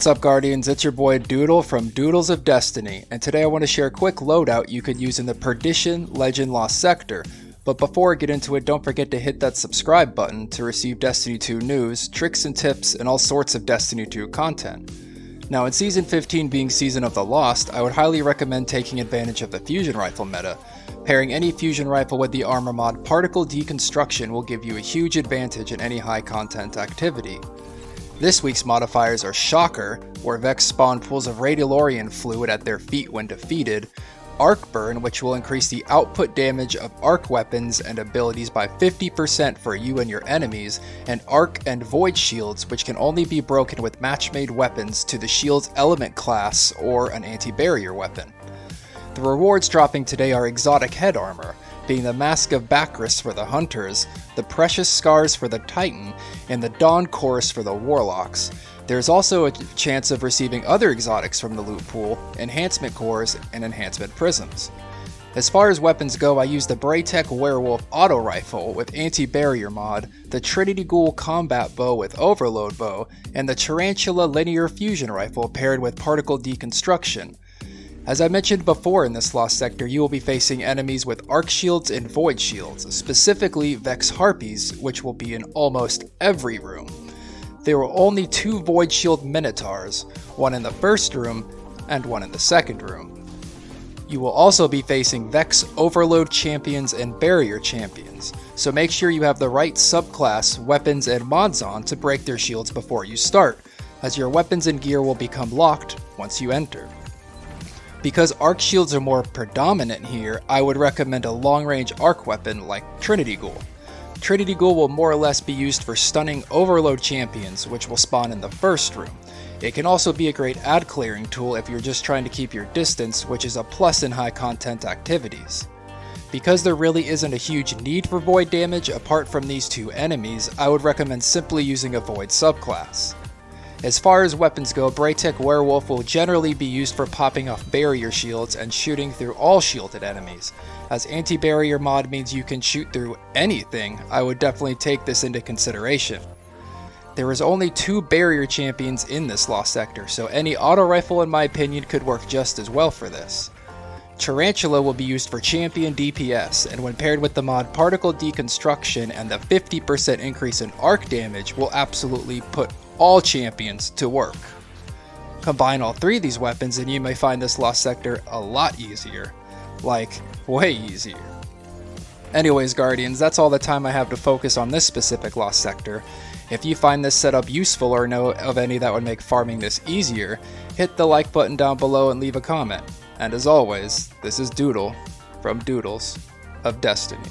What's up, Guardians? It's your boy Doodle from Doodles of Destiny, and today I want to share a quick loadout you could use in the Perdition Legend Lost Sector. But before I get into it, don't forget to hit that subscribe button to receive Destiny 2 news, tricks and tips, and all sorts of Destiny 2 content. Now, in Season 15 being Season of the Lost, I would highly recommend taking advantage of the fusion rifle meta. Pairing any fusion rifle with the armor mod Particle Deconstruction will give you a huge advantage in any high content activity. This week's modifiers are Shocker, where Vex spawn pools of radiolarian fluid at their feet when defeated, Arc Burn, which will increase the output damage of arc weapons and abilities by 50% for you and your enemies, and Arc and Void Shields, which can only be broken with matchmade weapons to the shield's element class or an anti-barrier weapon. The rewards dropping today are Exotic Head Armor, being the Mask of Bakris for the Hunters, the Precious Scars for the Titan, and the Dawn Chorus for the Warlocks. There's also a chance of receiving other exotics from the loot pool, enhancement cores, and enhancement prisms. As far as weapons go, I use the Braytech Werewolf Auto Rifle with Anti-Barrier mod, the Trinity Ghoul Combat Bow with Overload Bow, and the Tarantula Linear Fusion Rifle paired with Particle Deconstruction. As I mentioned before in this Lost Sector, you will be facing enemies with Arc Shields and Void Shields, specifically Vex Harpies, which will be in almost every room. There are only 2 Void Shield Minotaurs, one in the first room and one in the second room. You will also be facing Vex Overload Champions and Barrier Champions, so make sure you have the right subclass, weapons, and mods on to break their shields before you start, as your weapons and gear will become locked once you enter. Because arc shields are more predominant here, I would recommend a long-range arc weapon like Trinity Ghoul. Trinity Ghoul will more or less be used for stunning Overload Champions, which will spawn in the first room. It can also be a great ad clearing tool if you're just trying to keep your distance, which is a plus in high content activities. Because there really isn't a huge need for void damage apart from these 2 enemies, I would recommend simply using a void subclass. As far as weapons go, Braytech Werewolf will generally be used for popping off barrier shields and shooting through all shielded enemies. As anti-barrier mod means you can shoot through anything, I would definitely take this into consideration. There is only 2 barrier champions in this Lost Sector, so any auto rifle in my opinion could work just as well for this. Tarantula will be used for champion DPS, and when paired with the mod Particle Deconstruction and the 50% increase in arc damage will absolutely put all champions to work. Combine all 3 of these weapons and you may find this Lost Sector a lot easier. Like, way easier. Anyways, Guardians, that's all the time I have to focus on this specific Lost Sector. If you find this setup useful or know of any that would make farming this easier, hit the like button down below and leave a comment. And as always, this is Doodle from Doodles of Destiny.